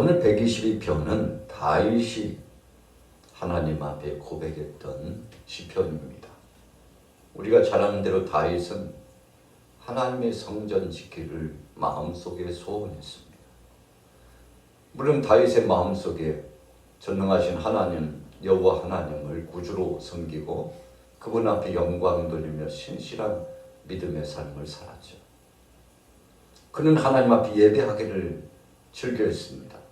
오늘 122편은 다윗이 하나님 앞에 고백했던 시편입니다. 우리가 잘 아는 대로 다윗은 하나님의 성전 지키를 마음속에 소원했습니다. 물론 다윗의 마음속에 전능하신 하나님 여호와 하나님을 구주로 섬기고 그분 앞에 영광 돌리며 신실한 믿음의 삶을 살았죠. 그는 하나님 앞에 예배하기를 즐겨했습니다.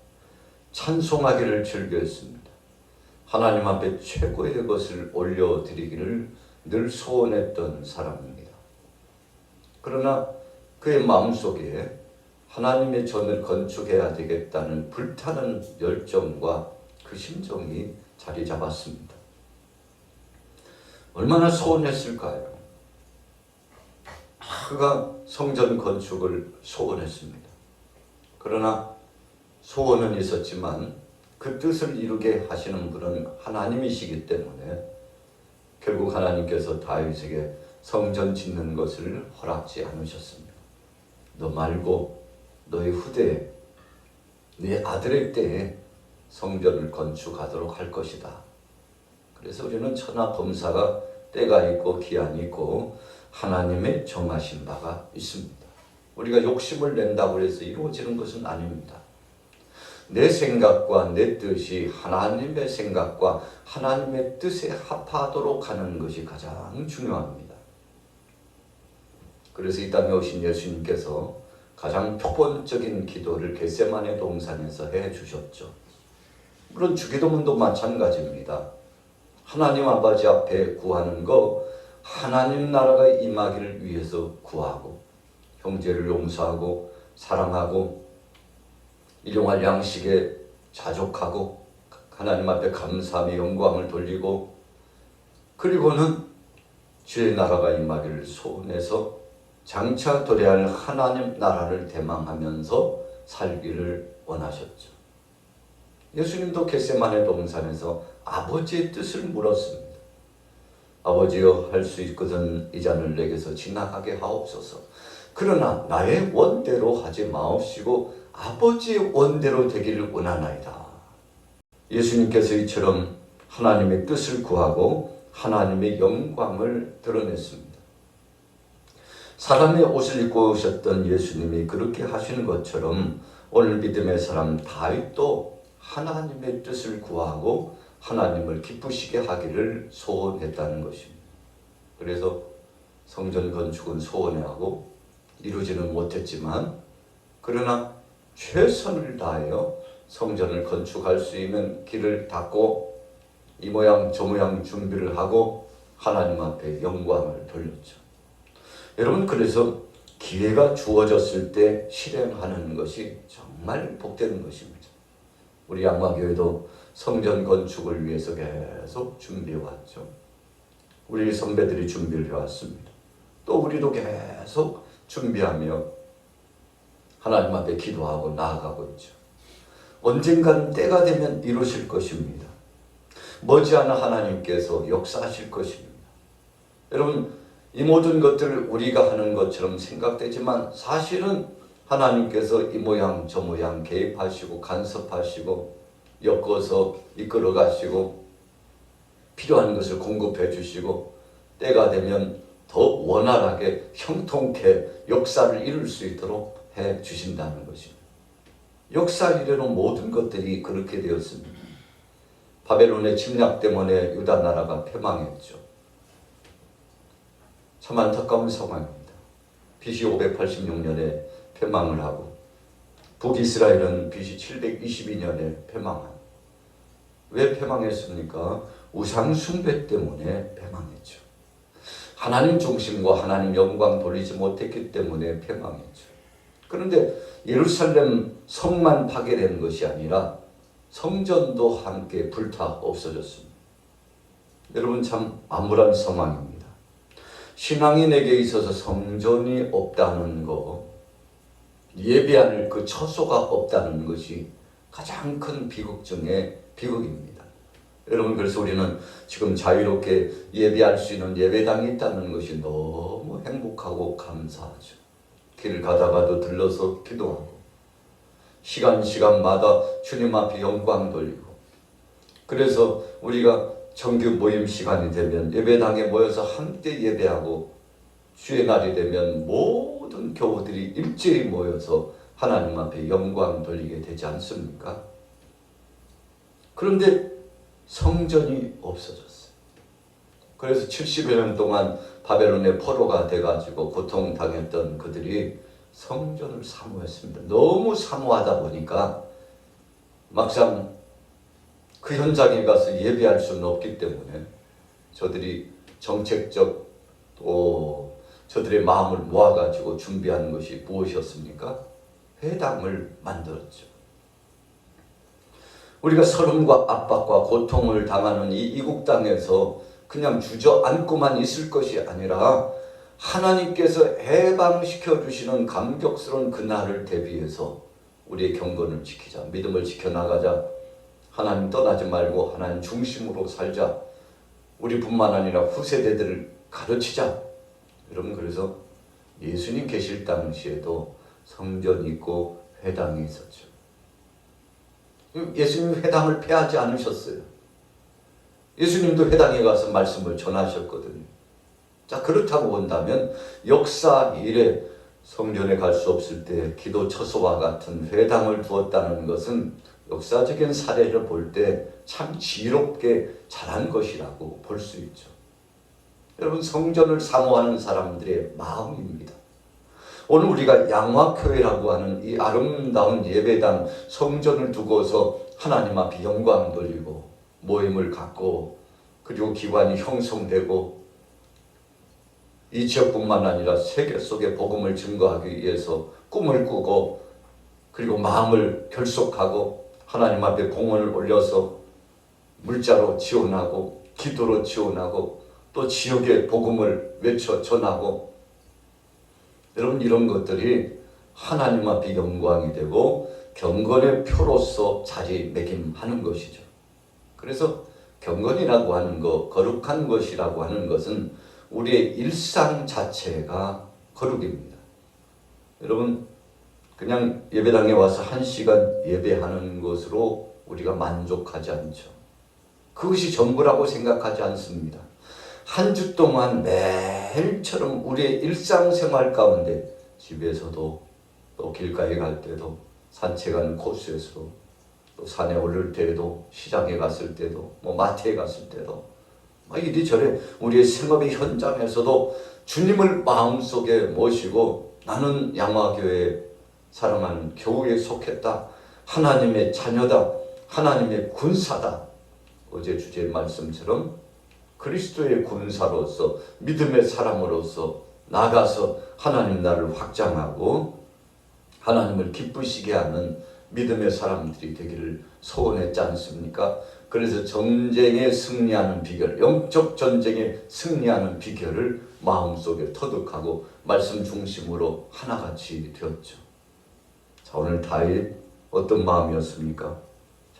찬송하기를 즐겨했습니다. 하나님 앞에 최고의 것을 올려드리기를 늘 소원했던 사람입니다. 그러나 그의 마음속에 하나님의 전을 건축해야 되겠다는 불타는 열정과 그 심정이 자리 잡았습니다. 얼마나 소원했을까요? 그가 성전 건축을 소원했습니다. 그러나 소원은 있었지만 그 뜻을 이루게 하시는 분은 하나님이시기 때문에 결국 하나님께서 다윗에게 성전 짓는 것을 허락지 않으셨습니다. 너 말고 너의 후대에 네 아들의 때에 성전을 건축하도록 할 것이다. 그래서 우리는 천하 범사가 때가 있고 기한이 있고 하나님의 정하신 바가 있습니다. 우리가 욕심을 낸다고 해서 이루어지는 것은 아닙니다. 내 생각과 내 뜻이 하나님의 생각과 하나님의 뜻에 합하도록 하는 것이 가장 중요합니다. 그래서 이 땅에 오신 예수님께서 가장 표본적인 기도를 겟세마네 동산에서 해주셨죠. 물론 주기도문도 마찬가지입니다. 하나님 아버지 앞에 구하는 거 하나님 나라가 임하기를 위해서 구하고 형제를 용서하고 사랑하고 일용할 양식에 자족하고 하나님 앞에 감사하며 영광을 돌리고 그리고는 주의 나라가 임하기를 소원해서 장차 도래할 하나님 나라를 대망하면서 살기를 원하셨죠. 예수님도 겟세마네 동산에서 아버지의 뜻을 물었습니다. 아버지여 할 수 있거든 이 잔을 내게서 지나가게 하옵소서. 그러나 나의 원대로 하지 마옵시고 아버지의 원대로 되기를 원하나이다. 예수님께서 이처럼 하나님의 뜻을 구하고 하나님의 영광을 드러냈습니다. 사람의 옷을 입고 오셨던 예수님이 그렇게 하시는 것처럼 오늘 믿음의 사람 다윗도 하나님의 뜻을 구하고 하나님을 기쁘시게 하기를 소원했다는 것입니다. 그래서 성전 건축은 소원하고 이루지는 못했지만 그러나 최선을 다하여 성전을 건축할 수 있는 길을 닦고 이 모양 저 모양 준비를 하고 하나님 앞에 영광을 돌렸죠. 여러분, 그래서 기회가 주어졌을 때 실행하는 것이 정말 복되는 것입니다. 우리 양화교회도 성전 건축을 위해서 계속 준비해왔죠. 우리 선배들이 준비를 해왔습니다. 또 우리도 계속 준비하며 하나님 앞에 기도하고 나아가고 있죠. 언젠가는 때가 되면 이루실 것입니다. 머지않아 하나님께서 역사하실 것입니다. 여러분, 이 모든 것들을 우리가 하는 것처럼 생각되지만 사실은 하나님께서 이 모양 저 모양 개입하시고 간섭하시고 엮어서 이끌어 가시고 필요한 것을 공급해 주시고 때가 되면 더 원활하게 형통케 역사를 이룰 수 있도록 해 주신다는 것입니다. 역사 이래로 모든 것들이 그렇게 되었습니다. 바벨론의 침략 때문에 유다 나라가 패망했죠. 참 안타까운 상황입니다. BC 586년에 패망을 하고 북이스라엘은 BC 722년에 패망한. 왜 패망했습니까? 우상 숭배 때문에 패망했죠. 하나님 중심과 하나님 영광 돌리지 못했기 때문에 패망했죠. 그런데 예루살렘 성만 파괴된 것이 아니라 성전도 함께 불타 없어졌습니다. 여러분, 참 암울한 상황입니다. 신앙인에게 있어서 성전이 없다는 거, 예배할 그 처소가 없다는 것이 가장 큰 비극 중에 비극입니다. 여러분, 그래서 우리는 지금 자유롭게 예배할 수 있는 예배당이 있다는 것이 너무 행복하고 감사하죠. 길 가다가도 들러서 기도하고 시간마다 주님 앞에 영광 돌리고, 그래서 우리가 정규 모임 시간이 되면 예배당에 모여서 함께 예배하고, 주의 날이 되면 모든 교우들이 일제히 모여서 하나님 앞에 영광 돌리게 되지 않습니까? 그런데 성전이 없어졌어요. 그래서 70여 년 동안 바벨론의 포로가 돼가지고 고통당했던 그들이 성전을 사모했습니다. 너무 사모하다 보니까 막상 그 현장에 가서 예배할 수는 없기 때문에 저들이 정책적 또 저들의 마음을 모아가지고 준비한 것이 무엇이었습니까? 회당을 만들었죠. 우리가 서름과 압박과 고통을 당하는 이 이국 땅에서 그냥 주저앉고만 있을 것이 아니라 하나님께서 해방시켜 주시는 감격스러운 그날을 대비해서 우리의 경건을 지키자, 믿음을 지켜나가자, 하나님 떠나지 말고 하나님 중심으로 살자, 우리뿐만 아니라 후세대들을 가르치자. 여러분, 그래서 예수님 계실 당시에도 성전이 있고 회당이 있었죠. 예수님 회당을 폐하지 않으셨어요. 예수님도 회당에 가서 말씀을 전하셨거든요. 자, 그렇다고 본다면 역사 이래 성전에 갈 수 없을 때 기도 처소와 같은 회당을 두었다는 것은 역사적인 사례를 볼 때 참 지혜롭게 잘한 것이라고 볼 수 있죠. 여러분, 성전을 사모하는 사람들의 마음입니다. 오늘 우리가 양화교회라고 하는 이 아름다운 예배당 성전을 두고서 하나님 앞에 영광 돌리고 모임을 갖고, 그리고 기관이 형성되고, 이 지역뿐만 아니라 세계 속에 복음을 증거하기 위해서 꿈을 꾸고, 그리고 마음을 결속하고 하나님 앞에 공헌을 올려서 물자로 지원하고 기도로 지원하고 또 지역에 복음을 외쳐 전하고, 여러분, 이런 것들이 하나님 앞에 영광이 되고 경건의 표로서 자리매김하는 것이죠. 그래서 경건이라고 하는 것, 거룩한 것이라고 하는 것은 우리의 일상 자체가 거룩입니다. 여러분, 그냥 예배당에 와서 1시간 예배하는 것으로 우리가 만족하지 않죠. 그것이 전부라고 생각하지 않습니다. 한 주 동안 매일처럼 우리의 일상생활 가운데 집에서도 또 길가에 갈 때도 산책하는 코스에서도 또 산에 오를 때에도 시장에 갔을 때도 마트에 갔을 때도 이리저리 우리의 생업의 현장에서도 주님을 마음속에 모시고 나는 양화교회 사랑하는 교우에 속했다. 하나님의 자녀다. 하나님의 군사다. 어제 주제의 말씀처럼 그리스도의 군사로서 믿음의 사람으로서 나가서 하나님 나라를 확장하고 하나님을 기쁘시게 하는 믿음의 사람들이 되기를 소원했지 않습니까? 그래서 전쟁에 승리하는 비결, 영적 전쟁에 승리하는 비결을 마음속에 터득하고 말씀 중심으로 하나같이 되었죠. 자, 오늘 다윗 어떤 마음이었습니까?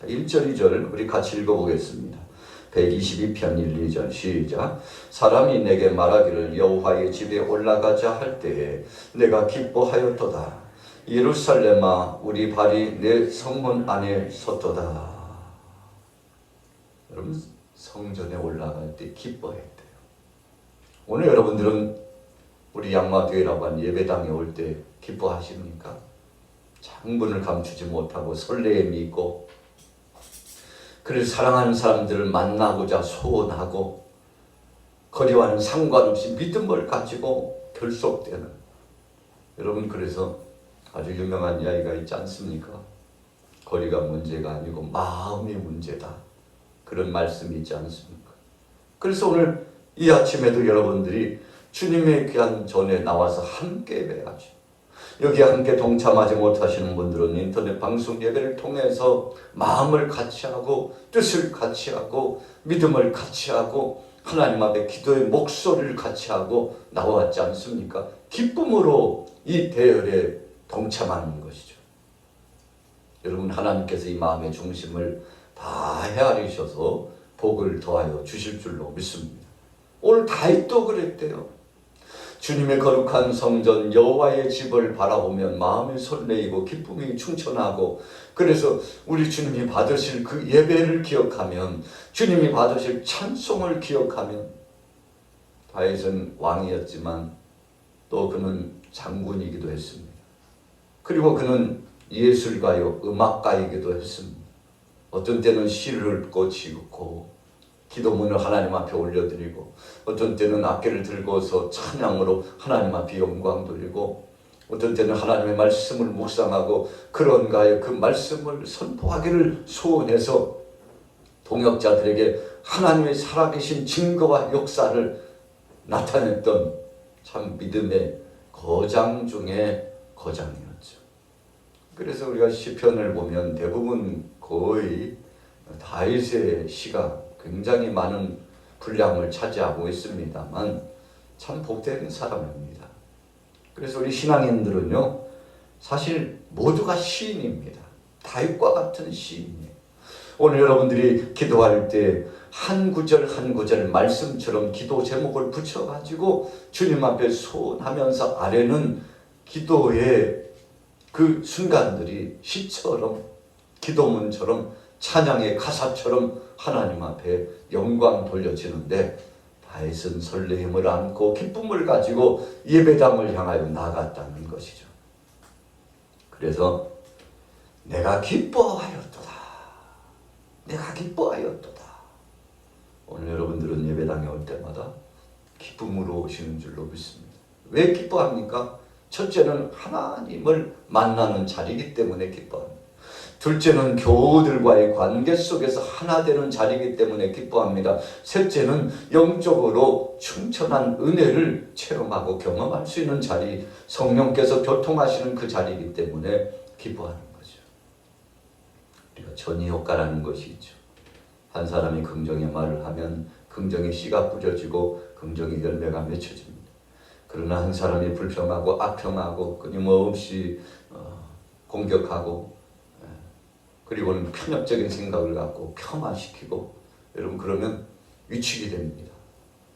자, 1절 2절 우리 같이 읽어보겠습니다. 122편 1, 2절 시작. 사람이 내게 말하기를 여호와의 집에 올라가자 할 때에 내가 기뻐하였도다. 예루살렘아 우리 발이 내 성문 안에 섰도다. 여러분, 성전에 올라갈 때 기뻐했대요. 오늘 여러분들은 우리 양화교회라고 하는 예배당에 올 때 기뻐하십니까? 창문을 감추지 못하고 설레임이 있고, 그래서 사랑하는 사람들을 만나고자 소원하고 거리와는 상관없이 믿음을 가지고 결속되는, 여러분, 그래서 아주 유명한 이야기가 있지 않습니까? 거리가 문제가 아니고 마음이 문제다. 그런 말씀이 있지 않습니까? 그래서 오늘 이 아침에도 여러분들이 주님의 귀한 전에 나와서 함께 예배하죠. 여기 함께 동참하지 못하시는 분들은 인터넷 방송 예배를 통해서 마음을 같이 하고 뜻을 같이 하고 믿음을 같이 하고 하나님 앞에 기도의 목소리를 같이 하고 나왔지 않습니까? 기쁨으로 이 대열에 동참하는 것이죠. 여러분, 하나님께서 이 마음의 중심을 다 헤아리셔서 복을 더하여 주실 줄로 믿습니다. 오늘 다윗도 그랬대요. 주님의 거룩한 성전 여호와의 집을 바라보면 마음이 설레이고 기쁨이 충천하고, 그래서 우리 주님이 받으실 그 예배를 기억하면, 주님이 받으실 찬송을 기억하면, 다윗은 왕이었지만 또 그는 장군이기도 했습니다. 그리고 그는 예술가요 음악가이기도 했습니다. 어떤 때는 시를 읽고 지고 기도문을 하나님 앞에 올려드리고, 어떤 때는 악기를 들고서 찬양으로 하나님 앞에 영광 돌리고, 어떤 때는 하나님의 말씀을 묵상하고 그런가에 그 말씀을 선포하기를 소원해서 동역자들에게 하나님의 살아계신 증거와 역사를 나타냈던 참 믿음의 거장 중에 거장이었죠. 그래서 우리가 시편을 보면 대부분 거의 다윗의 시가 굉장히 많은 분량을 차지하고 있습니다만 참 복된 사람입니다. 그래서 우리 신앙인들은요, 사실 모두가 시인입니다. 다윗과 같은 시인이에요. 오늘 여러분들이 기도할 때 한 구절 한 구절 말씀처럼 기도 제목을 붙여가지고 주님 앞에 소원하면서 아뢰는 기도의 그 순간들이 시처럼, 기도문처럼, 찬양의 가사처럼 하나님 앞에 영광 돌려지는데, 다윗은 설레임을 안고 기쁨을 가지고 예배당을 향하여 나갔다는 것이죠. 그래서 내가 기뻐하였도다. 내가 기뻐하였도다. 오늘 여러분들은 예배당에 올 때마다 기쁨으로 오시는 줄로 믿습니다. 왜 기뻐합니까? 첫째는 하나님을 만나는 자리이기 때문에 기뻐합니다. 둘째는 교우들과의 관계 속에서 하나 되는 자리이기 때문에 기뻐합니다. 셋째는 영적으로 충천한 은혜를 체험하고 경험할 수 있는 자리, 성령께서 교통하시는 그 자리이기 때문에 기뻐하는 거죠. 우리가 전이효과라는 것이 있죠. 한 사람이 긍정의 말을 하면 긍정의 씨가 뿌려지고 긍정의 열매가 맺혀집니다. 그러나 한 사람이 불평하고 악평하고 끊임없이 공격하고, 그리고는 편협적인 생각을 갖고 폄하시키고, 여러분 그러면 위축이 됩니다.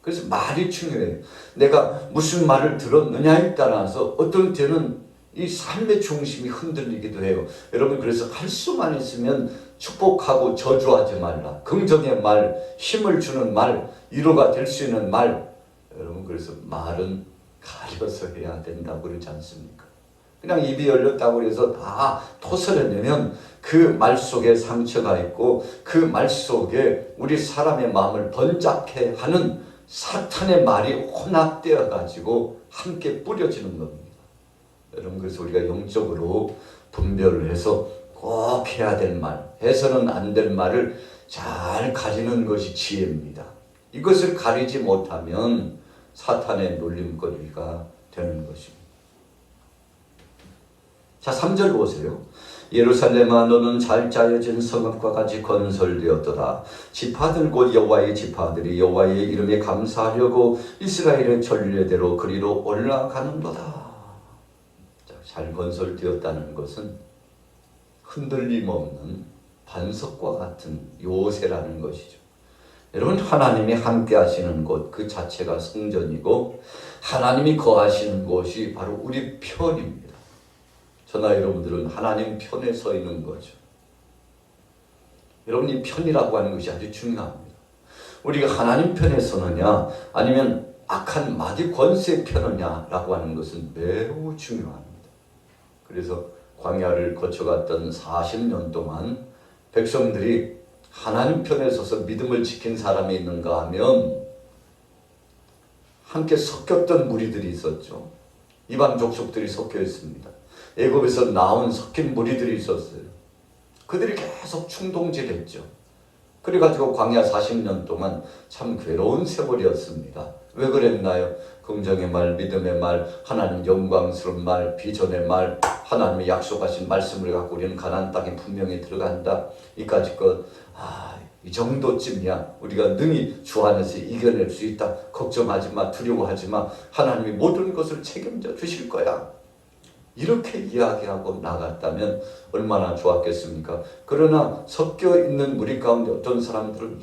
그래서 말이 중요해요. 내가 무슨 말을 들었느냐에 따라서 어떤 때는 이 삶의 중심이 흔들리기도 해요. 여러분 그래서 할 수만 있으면 축복하고 저주하지 말라. 긍정의 말, 힘을 주는 말, 위로가 될 수 있는 말. 여러분 그래서 말은 가려서 해야 된다고 그러지 않습니까? 그냥 입이 열렸다고 해서 다 토설해내면 그 말 속에 상처가 있고 그 말 속에 우리 사람의 마음을 번잡해 하는 사탄의 말이 혼합되어 가지고 함께 뿌려지는 겁니다. 여러분 그래서 우리가 영적으로 분별을 해서 꼭 해야 될 말, 해서는 안 될 말을 잘 가리는 것이 지혜입니다. 이것을 가리지 못하면 사탄의 놀림거리가 되는 것입니다. 자, 3절 보세요. 예루살렘아 너는 잘 짜여진 성읍과 같이 건설되었도다. 지파들 곧 여호와의 지파들이 여호와의 이름에 감사하려고 이스라엘의 전례대로 그리로 올라가는도다. 자, 잘 건설되었다는 것은 흔들림 없는 반석과 같은 요새라는 것이죠. 여러분 하나님이 함께 하시는 곳 그 자체가 성전이고 하나님이 거하시는 곳이 바로 우리 편입니다. 저나 여러분들은 하나님 편에 서 있는 거죠. 여러분 이 편이라고 하는 것이 아주 중요합니다. 우리가 하나님 편에 서느냐 아니면 악한 마귀 권세의 편이냐라고 하는 것은 매우 중요합니다. 그래서 광야를 거쳐갔던 40년 동안 백성들이 하나님 편에 서서 믿음을 지킨 사람이 있는가 하면 함께 섞였던 무리들이 있었죠. 이방 족속들이 섞여 있습니다. 애굽에서 나온 섞인 무리들이 있었어요. 그들이 계속 충동질했죠. 그래가지고 광야 40년 동안 참 괴로운 세월이었습니다. 왜 그랬나요? 긍정의 말, 믿음의 말, 하나님 영광스러운 말, 비전의 말, 하나님의 약속하신 말씀을 갖고 우리는 가나안 땅에 분명히 들어간다. 이까짓 것, 이 정도쯤이야. 우리가 능히 주 안에서 이겨낼 수 있다. 걱정하지 마, 두려워하지 마. 하나님이 모든 것을 책임져 주실 거야. 이렇게 이야기하고 나갔다면 얼마나 좋았겠습니까? 그러나 섞여 있는 무리 가운데 어떤 사람들은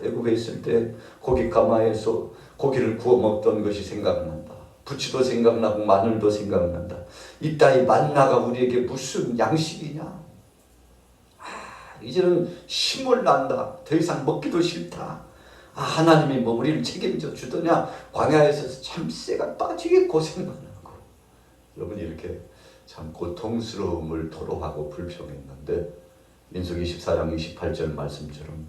애굽에 있을 때 고기 가마에서 고기를 구워 먹던 것이 생각난다. 부추도 생각나고 마늘도 생각난다. 이따위 만나가 우리에게 무슨 양식이냐? 이제는 심을 난다. 더 이상 먹기도 싫다. 하나님이 뭐 우리를 책임져 주더냐? 광야에서 참새가 빠지게 고생만 하고. 여러분 이렇게 참 고통스러움을 토로하고 불평했는데 민수기 24장 28절 말씀처럼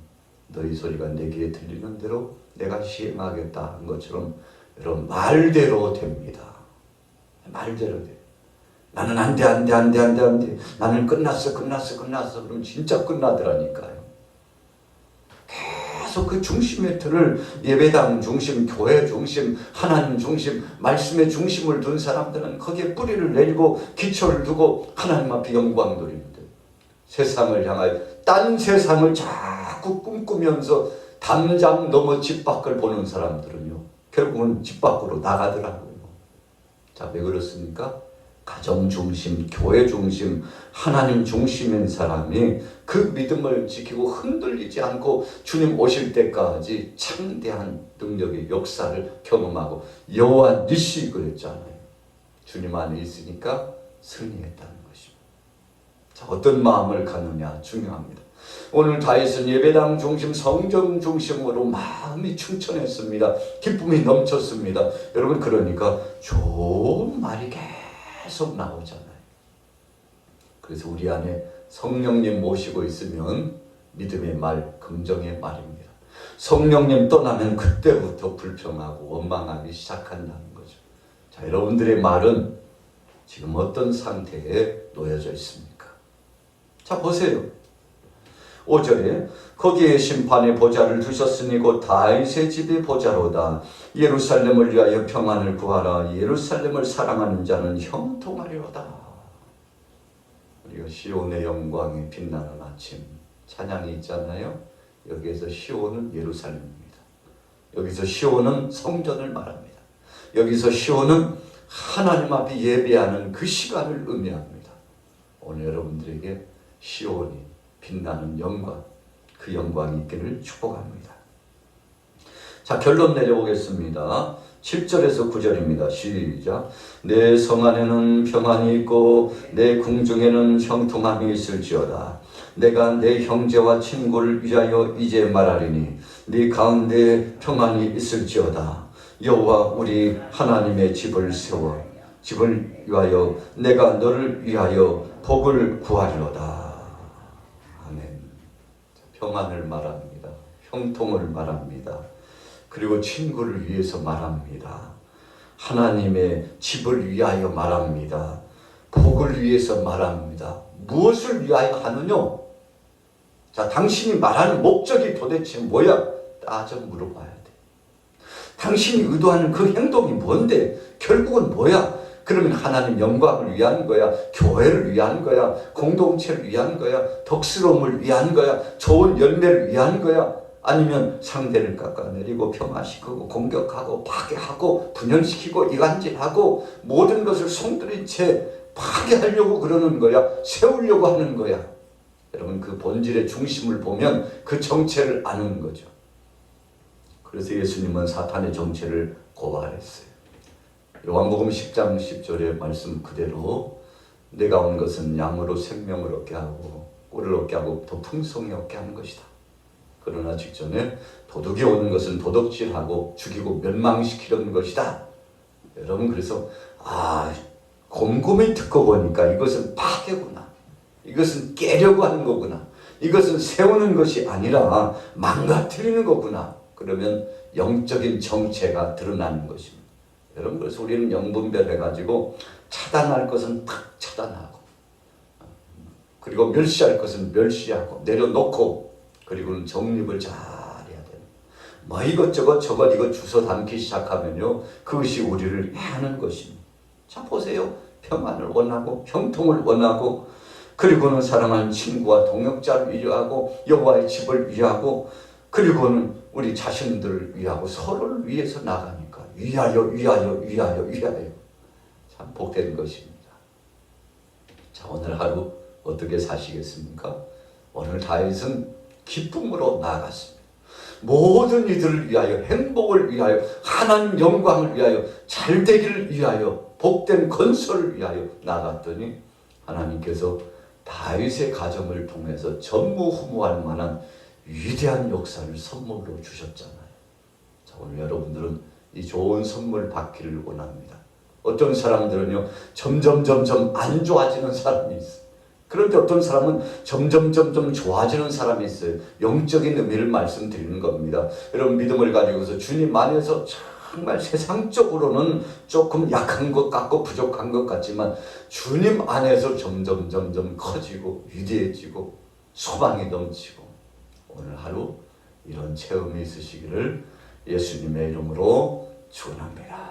너희 소리가 내 귀에 들리는 대로 내가 시행하겠다 한 것처럼 여러분 말대로 됩니다. 말대로 돼. 나는 안 돼. 나는 끝났어. 그럼 진짜 끝나더라니까요. 계속 그 중심의 틀을 예배당 중심, 교회 중심, 하나님 중심, 말씀의 중심을 둔 사람들은 거기에 뿌리를 내리고 기초를 두고 하나님 앞에 영광 돌리는데 세상을 향하여 딴 세상을 자꾸 꿈꾸면서 담장 넘어 집 밖을 보는 사람들은요. 결국은 집 밖으로 나가더라고요. 자, 왜 그렇습니까? 가정 중심, 교회 중심, 하나님 중심인 사람이 그 믿음을 지키고 흔들리지 않고 주님 오실 때까지 창대한 능력의 역사를 경험하고 여호와 니시 그랬잖아요. 주님 안에 있으니까 승리했다는 것입니다. 자, 어떤 마음을 갖느냐 중요합니다. 오늘 다윗은 예배당 중심, 성전 중심으로 마음이 충천했습니다. 기쁨이 넘쳤습니다. 여러분 그러니까 좋은 말이 계속 나오잖아요. 그래서 우리 안에 성령님 모시고 있으면 믿음의 말, 긍정의 말입니다. 성령님 떠나면 그때부터 불평하고 원망하기 시작한다는 거죠. 자, 여러분들의 말은 지금 어떤 상태에 놓여져 있습니까? 자, 보세요. 5절에 거기에 심판의 보좌를 두셨으니 곧 다윗의 집의 보좌로다. 예루살렘을 위하여 평안을 구하라. 예루살렘을 사랑하는 자는 형통하리로다. 우리가 시온의 영광이 빛나는 아침 찬양이 있잖아요. 여기에서 시온은 예루살렘입니다. 여기서 시온은 성전을 말합니다. 여기서 시온은 하나님 앞에 예배하는 그 시간을 의미합니다. 오늘 여러분들에게 시온이 빛나는 영광, 그 영광이 있기를 축복합니다. 자, 결론 내려보겠습니다. 7절에서 9절입니다. 시작. 내 성 안에는 평안이 있고 내 궁중에는 형통함이 있을지어다. 내가 내 형제와 친구를 위하여 이제 말하리니 네 가운데 평안이 있을지어다. 여호와 우리 하나님의 집을 세워 집을 위하여 내가 너를 위하여 복을 구하리로다. 평안을 말합니다. 형통을 말합니다. 그리고 친구를 위해서 말합니다. 하나님의 집을 위하여 말합니다. 복을 위해서 말합니다. 무엇을 위하여 하느냐? 자, 당신이 말하는 목적이 도대체 뭐야? 따져 물어봐야 돼. 당신이 의도하는 그 행동이 뭔데? 결국은 뭐야? 그러면 하나님 영광을 위한 거야? 교회를 위한 거야? 공동체를 위한 거야? 덕스러움을 위한 거야? 좋은 열매를 위한 거야? 아니면 상대를 깎아내리고 평화시키고 공격하고 파괴하고 분열시키고 이간질하고 모든 것을 송두린 채 파괴하려고 그러는 거야? 세우려고 하는 거야? 여러분 그 본질의 중심을 보면 그 정체를 아는 거죠. 그래서 예수님은 사탄의 정체를 고발했어요. 요한복음 10장 10절의 말씀 그대로 내가 온 것은 양으로 생명을 얻게 하고 꿀을 얻게 하고 더 풍성히 얻게 하는 것이다. 그러나 직전에 도둑이 오는 것은 도둑질하고 죽이고 멸망시키려는 것이다. 여러분 그래서 곰곰이 듣고 보니까 이것은 파괴구나. 이것은 깨려고 하는 거구나. 이것은 세우는 것이 아니라 망가뜨리는 거구나. 그러면 영적인 정체가 드러나는 것입니다. 여러분 그래서 우리는 영분별해가지고 차단할 것은 탁 차단하고 그리고 멸시할 것은 멸시하고 내려놓고 그리고는 정립을 잘 해야 돼요. 뭐 이것저것 저것 이거 주워 담기 시작하면요 그것이 우리를 해하는 것입니다. 자 보세요. 평안을 원하고 형통을 원하고 그리고는 사랑하는 친구와 동역자를 위하고 여호와의 집을 위하고 그리고는 우리 자신들을 위하고 서로를 위해서 나가니까 위하여 참 복된 것입니다. 자 오늘 하루 어떻게 사시겠습니까? 오늘 다윗은 기쁨으로 나아갔습니다. 모든 이들을 위하여, 행복을 위하여, 하나님 영광을 위하여, 잘되기를 위하여, 복된 건설을 위하여 나갔더니 하나님께서 다윗의 가정을 통해서 전무후무할 만한 위대한 역사를 선물로 주셨잖아요. 자, 오늘 여러분들은 이 좋은 선물 받기를 원합니다. 어떤 사람들은요, 점점 안 좋아지는 사람이 있어요. 그런데 어떤 사람은 점점 좋아지는 사람이 있어요. 영적인 의미를 말씀드리는 겁니다. 여러분, 믿음을 가지고서 주님 안에서 정말 세상적으로는 조금 약한 것 같고 부족한 것 같지만 주님 안에서 점점 커지고 위대해지고 소망이 넘치고, 오늘 하루 이런 체험이 있으시기를 예수님의 이름으로 축원합니다.